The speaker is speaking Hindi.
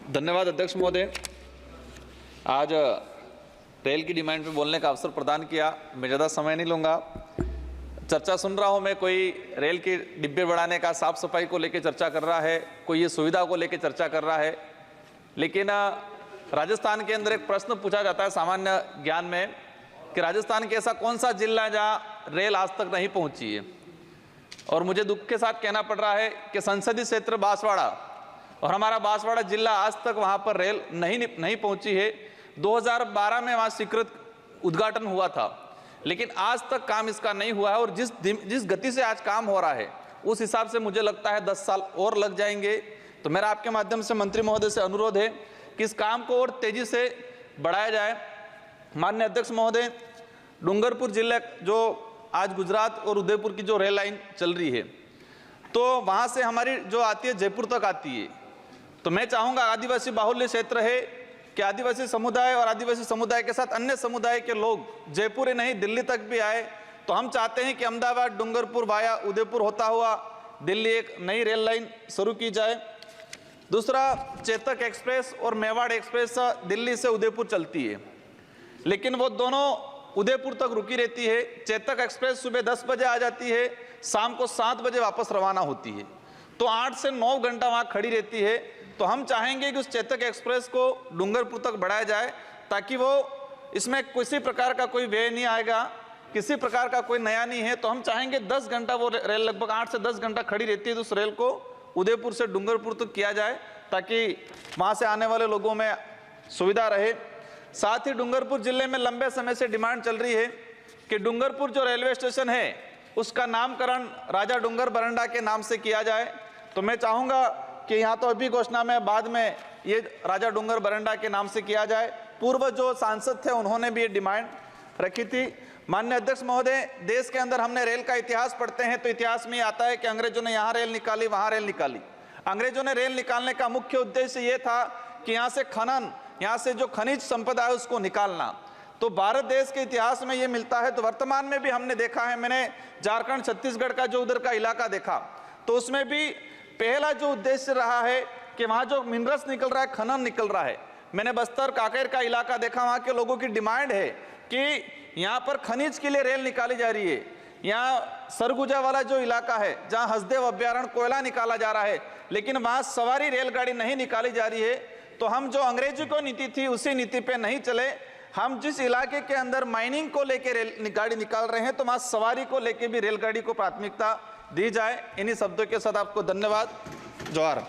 धन्यवाद अध्यक्ष महोदय। आज रेल की डिमांड पे बोलने का अवसर प्रदान किया। मैं ज़्यादा समय नहीं लूँगा। चर्चा सुन रहा हूँ मैं, कोई रेल के डिब्बे बढ़ाने का, साफ सफाई को लेकर चर्चा कर रहा है, कोई ये सुविधा को लेकर चर्चा कर रहा है। लेकिन राजस्थान के अंदर एक प्रश्न पूछा जाता है सामान्य ज्ञान में कि राजस्थान के ऐसा कौन सा जिला है जहाँ रेल आज तक नहीं पहुँची है। और मुझे दुख के साथ कहना पड़ रहा है कि संसदीय क्षेत्र बांसवाड़ा और हमारा बांसवाड़ा जिला आज तक वहाँ पर रेल नहीं पहुँची है। 2012 में वहाँ स्वीकृत उद्घाटन हुआ था, लेकिन आज तक काम इसका नहीं हुआ है। और जिस गति से आज काम हो रहा है उस हिसाब से मुझे लगता है 10 साल और लग जाएंगे। तो मेरा आपके माध्यम से मंत्री महोदय से अनुरोध है कि इस काम को और तेजी से बढ़ाया जाए। माननीय अध्यक्ष महोदय, डूंगरपुर जिले जो आज गुजरात और उदयपुर की जो रेल लाइन चल रही है, तो वहाँ से हमारी जो आती है जयपुर तक आती है। तो मैं चाहूँगा, आदिवासी बाहुल्य क्षेत्र है, कि आदिवासी समुदाय और आदिवासी समुदाय के साथ अन्य समुदाय के लोग जयपुर ही नहीं दिल्ली तक भी आए। तो हम चाहते हैं कि अहमदाबाद डूंगरपुर वाया उदयपुर होता हुआ दिल्ली एक नई रेल लाइन शुरू की जाए। दूसरा, चेतक एक्सप्रेस और मेवाड़ एक्सप्रेस दिल्ली से उदयपुर चलती है, लेकिन वो दोनों उदयपुर तक रुकी रहती है। चेतक एक्सप्रेस सुबह 10 बजे आ जाती है, शाम को 7 बजे वापस रवाना होती है, तो 8 से 9 घंटा वहाँ खड़ी रहती है। तो हम चाहेंगे कि उस चेतक एक्सप्रेस को डूंगरपुर तक बढ़ाया जाए, ताकि वो इसमें किसी प्रकार का कोई व्यय नहीं आएगा, किसी प्रकार का कोई नया नहीं है। तो हम चाहेंगे 10 घंटा वो रेल, लगभग 8 से 10 घंटा खड़ी रहती है, तो उस रेल को उदयपुर से डूंगरपुर तक किया जाए, ताकि वहाँ से आने वाले लोगों में सुविधा रहे। साथ ही डूंगरपुर जिले में लंबे समय से डिमांड चल रही है कि डूंगरपुर जो रेलवे स्टेशन है उसका नामकरण राजा डूंगर बरंडा के नाम से किया जाए। तो मैं चाहूँगा कि यहाँ तो अभी घोषणा में, बाद में ये राजा डूंगर बरंडा के नाम से किया जाए। पूर्व जो सांसद थे उन्होंने भी ये डिमांड रखी थी। माननीय अध्यक्ष महोदय, देश के अंदर हमने रेल का इतिहास पढ़ते हैं तो इतिहास में आता है कि अंग्रेजों ने यहाँ रेल निकाली, वहाँ रेल निकाली। अंग्रेजों ने रेल निकालने का मुख्य उद्देश्य ये था कि यहाँ से खनन, यहाँ से जो खनिज संपदा है उसको निकालना। तो भारत देश के इतिहास में ये मिलता है। तो वर्तमान में भी हमने देखा है, मैंने झारखंड छत्तीसगढ़ का जो उधर का इलाका देखा, तो उसमें भी पहला जो उद्देश्य रहा है कि वहाँ जो मिनरल्स निकल रहा है, खनन निकल रहा है। मैंने बस्तर कांकेर का इलाका देखा, वहाँ के लोगों की डिमांड है कि यहाँ पर खनिज के लिए रेल निकाली जा रही है। यहाँ सरगुजा वाला जो इलाका है जहाँ हसदेव अभ्यारण्य कोयला निकाला जा रहा है, लेकिन वहाँ सवारी रेलगाड़ी नहीं निकाली जा रही है। तो हम जो अंग्रेजी को नीति थी उसी नीति पे नहीं चले। हम जिस इलाके के अंदर माइनिंग को लेकर रेलगाड़ी निकाल रहे हैं, तो वहाँ सवारी को लेकर भी रेलगाड़ी को प्राथमिकता दी जाए। इन्हीं शब्दों के साथ आपको धन्यवाद। जोहार।